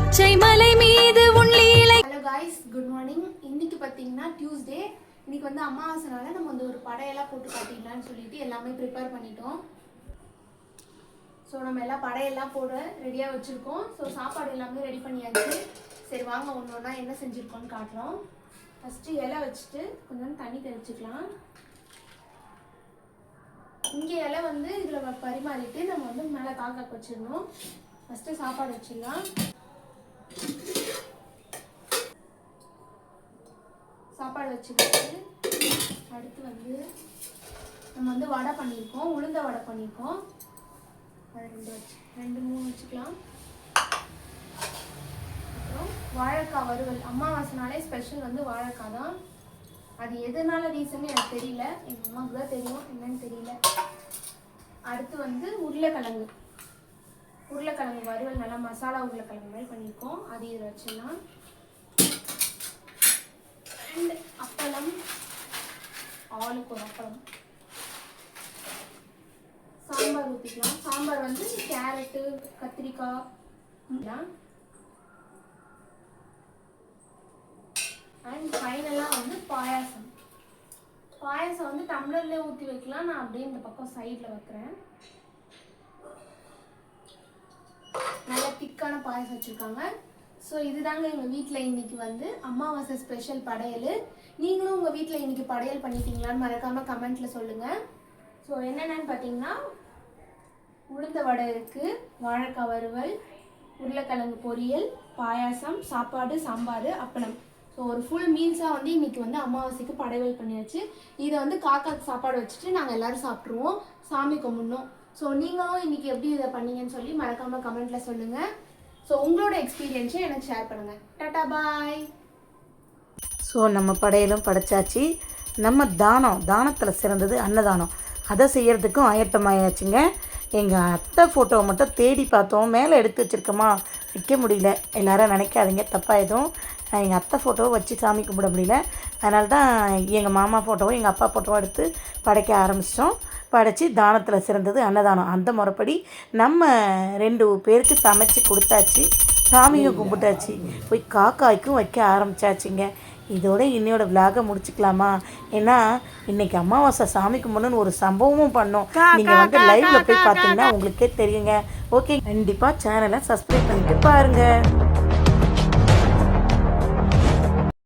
பச்சை மலை மீது உன்லீலை. Hello guys, good morning. இன்னைக்கு பார்த்தீங்கன்னா டியூஸ்டே. இன்னைக்கு வந்து அமாவாசைனால நம்ம வந்து ஒரு படையெல்லாம் போட்டு காட்டிடலான்னு சொல்லிட்டு எல்லாமே ப்ரிப்பேர் பண்ணிட்டோம். ஸோ நம்ம எல்லாம் படையெல்லாம் போட ரெடியாக வச்சுருக்கோம். ஸோ சாப்பாடு எல்லாமே ரெடி பண்ணியாச்சு. சரி வாங்க ஒன்று ஒன்றா என்ன செஞ்சுருக்கோன்னு காட்டுறோம். ஃபஸ்ட்டு இலை வச்சுட்டு கொஞ்சம் தண்ணி தெளிச்சுக்கலாம். இங்கே இலை வந்து இதில் பரிமாறிட்டு நம்ம வந்து மேலே காக்காக்கு வச்சிடணும். ஃபஸ்ட்டு சாப்பாடு வச்சிடலாம். சாப்பாடு வச்சுக்கிட்டு அடுத்து வந்து நம்ம வந்து வடை பண்ணியிருக்கோம், உளுந்த வடை பண்ணியிருக்கோம். அது ரெண்டு மூணு வச்சுக்கலாம். அப்புறம் வாழைக்காய் வறுவல். அமாவாசைனாலே ஸ்பெஷல் வந்து வாழைக்காய் தான். அது எதனால ரீசன் எனக்கு தெரியல, எங்கள் அம்மாவுக்கு தான் தெரியும், என்னன்னு தெரியல. அடுத்து வந்து உருளைக்கிழங்கு வறுவல், நல்லா மசாலா உருளைக்கிழங்கு மாதிரி பண்ணியிருக்கோம். அது இதில் வச்சிடலாம். அண்ட் அப்பளம், ஆளுக்கு ஒரு அப்பளம். சாம்பார் ஊற்றிக்கலாம். சாம்பார் வந்து கேரட்டு, கத்திரிக்காய். அண்ட் ஃபைனலாக வந்து பாயாசம் வந்து டம்ளர்லேயே ஊற்றி வைக்கலாம். நான் அப்படியே இந்த பக்கம் சைடில் வைக்கிறேன். நல்லா திக்கான பாயாசம் வச்சுருக்காங்க. ஸோ இதுதாங்க எங்கள் வீட்டில் இன்றைக்கி வந்து அமாவாசை ஸ்பெஷல் படையல். நீங்களும் உங்கள் வீட்டில் இன்றைக்கி படையல் பண்ணிட்டீங்களான்னு மறக்காமல் கமெண்ட்டில் சொல்லுங்கள். ஸோ என்னென்னு பார்த்தீங்கன்னா உளுந்த வடை இருக்குது, வாழைக்காய் வறுவல், உருளைக்கிழங்கு பொரியல், பாயாசம், சாப்பாடு, சாம்பார், அப்பளம். ஸோ ஒரு ஃபுல் மீல்ஸாக வந்து இன்றைக்கி வந்து அமாவாசைக்கு படையல் பண்ணியாச்சு. இதை வந்து காக்காக்கு சாப்பாடு வச்சுட்டு நாங்கள் எல்லோரும் சாப்பிட்ருவோம், சாமி கும்பிடணும். ஸோ நீங்களும் இன்றைக்கி எப்படி இதை பண்ணீங்கன்னு சொல்லி மறக்காமல் கமெண்ட்டில் சொல்லுங்கள். ஸோ உங்களோட எக்ஸ்பீரியன்ஸை எனக்கு ஷேர் பண்ணுங்கள். டாடா பாய். ஸோ நம்ம படையலும் படைச்சாச்சு. நம்ம தானத்தில் சிறந்தது அன்னதானம். அதை செய்கிறதுக்கும் ஆயத்தமாயாச்சுங்க. எங்கள் அத்தை ஃபோட்டோவை மட்டும் தேடி பார்த்தோம், மேலே எடுத்து வச்சுருக்கோமா, வைக்க முடியல. எல்லோரும் நினைக்காதீங்க தப்பாக எதுவும். எங்கள் அத்தை ஃபோட்டோவை வச்சு சாமி கும்பிட முடியல. அதனால தான் எங்கள் மாமா ஃபோட்டோவும் எங்கள் அப்பா ஃபோட்டோவும் எடுத்து படைக்க ஆரம்பித்தோம். படைச்சி தானத்தில் சிறந்தது அன்னதானம். அந்த முறைப்படி நம்ம 2 பேருக்கு சமைச்சு கொடுத்தாச்சு, சாமியும் கும்பிட்டாச்சு, போய் காக்காய்க்கும் வைக்க ஆரம்பித்தாச்சுங்க. இதோட இன்னையோட விலாகை முடிச்சுக்கலாமா? ஏன்னா இன்றைக்கி அமாவாசை சாமி கும்பிடணுன்னு ஒரு சம்பவமும் பண்ணோம். நீங்கள் வந்து லைவில் போய் பார்த்தீங்கன்னா உங்களுக்கே தெரியுங்க. ஓகே, கண்டிப்பாக சேனலை சப்ஸ்கிரைப் பண்ணிட்டு பாருங்கள்.